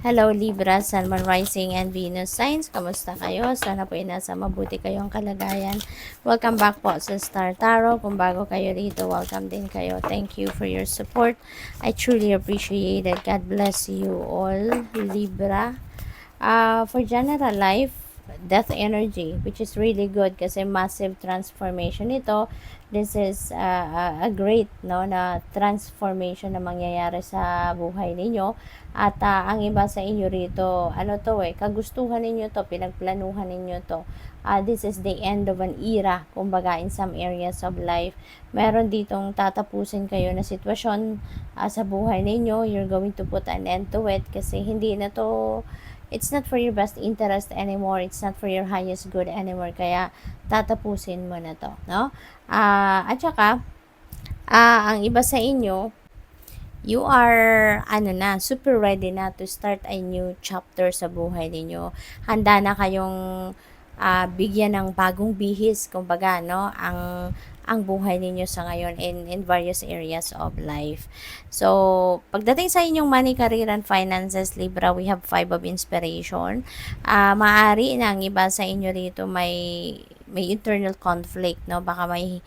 Hello Libra, Sun, Moon, Rising, and Venus signs. Kamusta kayo? Sana po ay nasa mabuti kayong kalagayan. Welcome back po sa Star Tarot. Kung bago kayo rito, welcome din kayo. Thank you for your support. I truly appreciate it. God bless you all, Libra. For general life, death energy, which is really good kasi massive transformation ito. This is a great na transformation na mangyayari sa buhay ninyo. At ang iba sa inyo rito, kagustuhan ninyo to, pinagplanuhan ninyo to. This is the end of an era, kumbaga in some areas of life. Meron ditong tatapusin kayo na sitwasyon sa buhay ninyo. You're going to put an end to it kasi hindi na to, it's not for your best interest anymore. It's not for your highest good anymore. Kaya, tatapusin mo na to, no? At saka, ang iba sa inyo, you are, super ready na to start a new chapter sa buhay ninyo. Handa na kayong bigyan ng bagong bihis, kumbaga, no? Ang buhay ninyo sa ngayon in various areas of life. So, pagdating sa inyong money, career, and finances, Libra, we have 5 of inspiration. Maaari na ang iba sa inyo rito may internal conflict, no? Baka may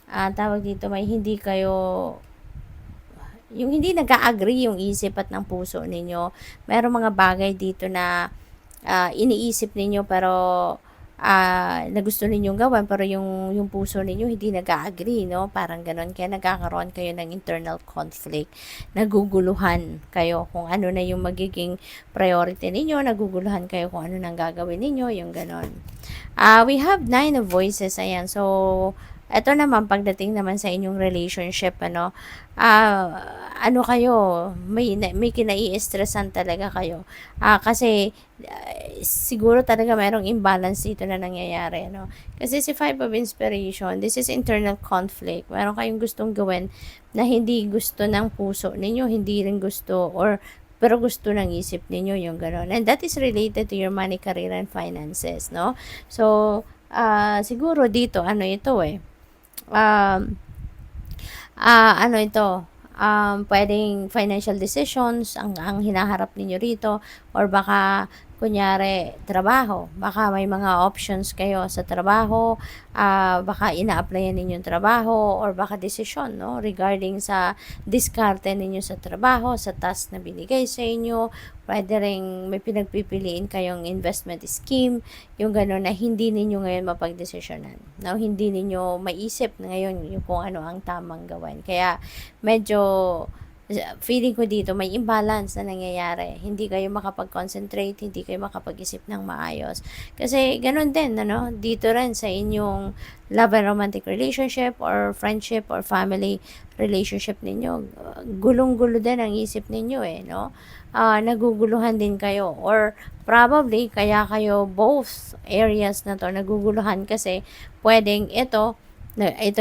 tawag dito, may hindi kayo yung hindi nag-agree yung isip at ng puso ninyo. Merong mga bagay dito na iniisip ninyo pero na gusto ninyong gawin pero yung puso ninyo hindi nag-agree, no? Parang ganon. Kaya nagkakaroon kayo ng internal conflict. Naguguluhan kayo kung ano na yung magiging priority ninyo. Naguguluhan kayo kung ano nang gagawin ninyo, yung ganon. We have 9 of voices. Ayan. So, eto naman, pagdating naman sa inyong relationship, kayo, may kinai-stressan talaga kayo. Kasi, siguro talaga mayroong imbalance dito na nangyayari, no? Kasi si Five of Inspiration, this is internal conflict. Meron kayong gustong gawin na hindi gusto ng puso ninyo, hindi rin gusto, pero gusto ng isip ninyo, yung gano'n. And that is related to your money, career, and finances, no? So, siguro dito, um, pwedeng financial decisions ang hinaharap ninyo rito, or baka kunyari trabaho, baka may mga options kayo sa trabaho, baka ina-applyan ninyo yung trabaho, or baka desisyon, no, regarding sa diskarte ninyo sa trabaho, sa task na binigay sa inyo. Pwede rin may pinagpipiliin kayong investment scheme, yung gano'n na hindi ninyo ngayon mapagdesisyonan, no? Hindi ninyo maisip ngayon yung kung ano ang tamang gawin. Kaya medyo feeling ko dito may imbalance na nangyayari. Hindi kayo makapag-concentrate, hindi kayo makapag-isip ng maayos. Kasi ganun din, dito rin sa inyong love and romantic relationship or friendship or family relationship ninyo, gulong-gulo din ang isip ninyo no? Naguguluhan din kayo, or probably kaya kayo both areas na to naguguluhan kasi pwedeng ito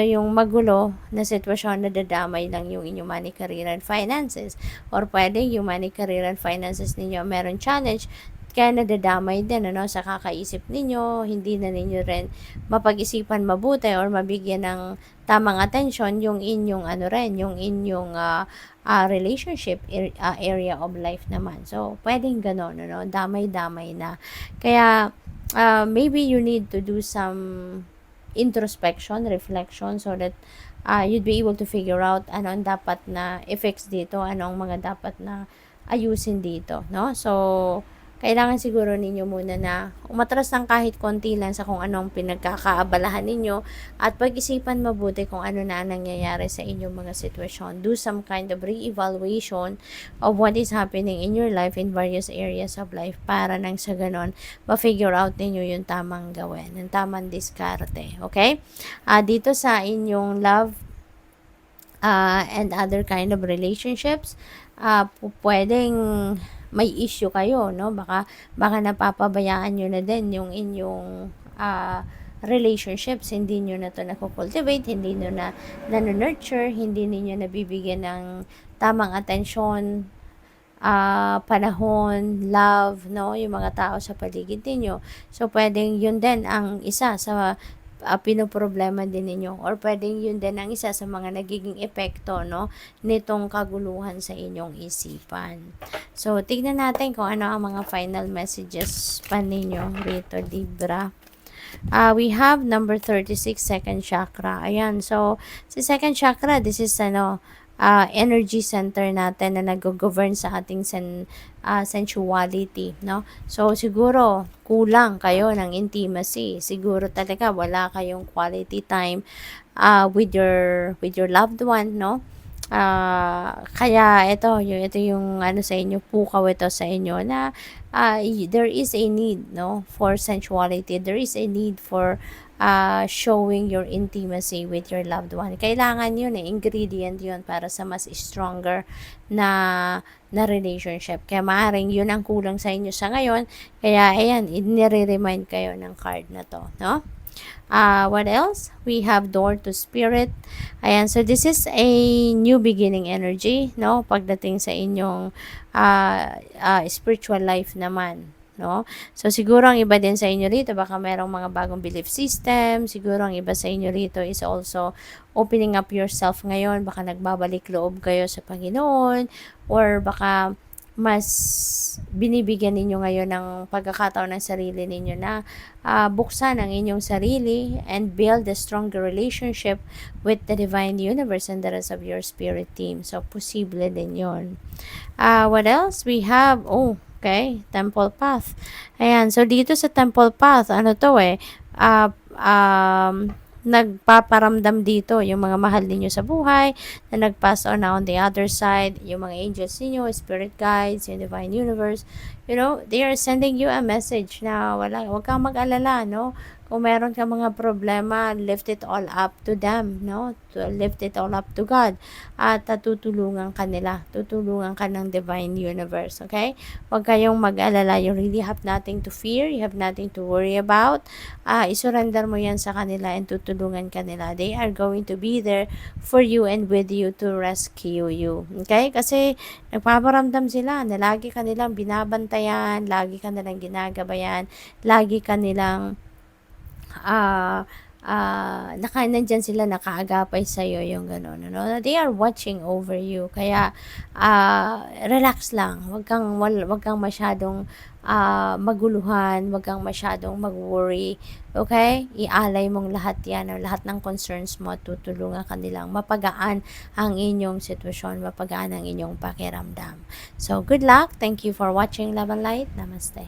yung magulo na sitwasyon na dadamay lang yung inyong money, career, and finances. Or pwede yung money, career, and finances ninyo meron challenge, kaya nadadamay din sa kakaisip ninyo, hindi na ninyo rin mapag-isipan mabuti or mabigyan ng tamang atensyon yung inyong yung inyong relationship area of life naman. So, pwedeng ganon, damay-damay na. Kaya, maybe you need to do some introspection, reflection, so that you'd be able to figure out ano ang dapat na effects dito, ano ang mga dapat na ayusin dito, no? So, kailangan siguro ninyo muna na umatras ng kahit konti lang sa kung anong pinagkakaabalahan ninyo at pag-isipan mabuti kung ano na nangyayari sa inyong mga sitwasyon. Do some kind of re-evaluation of what is happening in your life in various areas of life para nang sa ganon, ma-figure out ninyo yung tamang gawin, yung tamang diskarte. Okay? Dito sa inyong love and other kind of relationships, pwedeng may issue kayo, no? Baka napapabayaan nyo na din yung inyong relationships, hindi nyo na to nakukultivate, hindi nyo na nurture, hindi niyo nabibigyan ng tamang atensyon, panahon, love, no? Yung mga tao sa paligid niyo. So, pwedeng yun din ang isa sa pinoproblema din ninyo, or pwedeng yun din ang isa sa mga nagiging epekto, no, nitong kaguluhan sa inyong isipan. So, tignan natin kung ano ang mga final messages pa ninyo rito, Libra. We have number 36, second chakra. Ayan, so, si second chakra, this is energy center natin na nag-govern sa ating sensuality, no? So, siguro, kulang kayo ng intimacy. Siguro talaga wala kayong quality time with your loved one, no? Kaya ito yung ano sa inyo, pukaw ito sa inyo na there is a need, no, for sensuality. There is a need for showing your intimacy with your loved one. Kailangan yun ingredient yun para sa mas stronger na relationship. Kaya maaaring yun ang kulang sa inyo sa ngayon. Kaya ayan, nire-remind kayo ng card na to, no? What else? We have door to spirit. Ayan, so this is a new beginning energy, no? Pagdating sa inyong spiritual life naman, no? So, siguro ang iba din sa inyo rito, baka merong mga bagong belief system. Siguro ang iba sa inyo rito is also opening up yourself ngayon. Baka nagbabalik loob kayo sa Panginoon, or baka mas binibigyan ninyo ngayon ng pagkakataon ng sarili ninyo na buksan ang inyong sarili and build a stronger relationship with the divine universe and the rest of your spirit team. So, posible din yun. What else? We have, okay, temple path. Ayan, so dito sa temple path, ano to nagpaparamdam dito yung mga mahal ninyo sa buhay na nag-pass on na on the other side, yung mga angels ninyo, spirit guides, yung divine universe, they are sending you a message na wag kang mag-alala, no? Kung meron ka mga problema, lift it all up to them, no? Lift it all up to God. At tutulungan ka nila. Tutulungan ka ng divine universe, okay? Huwag kayong mag-alala. You really have nothing to fear. You have nothing to worry about. Isurrender mo yan sa kanila and tutulungan ka nila. They are going to be there for you and with you to rescue you. Okay? Kasi nagpaparamdam sila na lagi ka nilang binabantayan, lagi ka nilang ginagabayan, lagi ka nilang nandyan sila, nakaagapay sa'yo, yung gano'n, no? They are watching over you. Kaya, relax lang. Wag kang masyadong maguluhan, wag kang masyadong mag-worry. Okay? Ialay mong lahat yan, lahat ng concerns mo, tutulungan ka nilang mapagaan ang inyong sitwasyon, mapagaan ang inyong pakiramdam. So, good luck. Thank you for watching Love and Light. Namaste.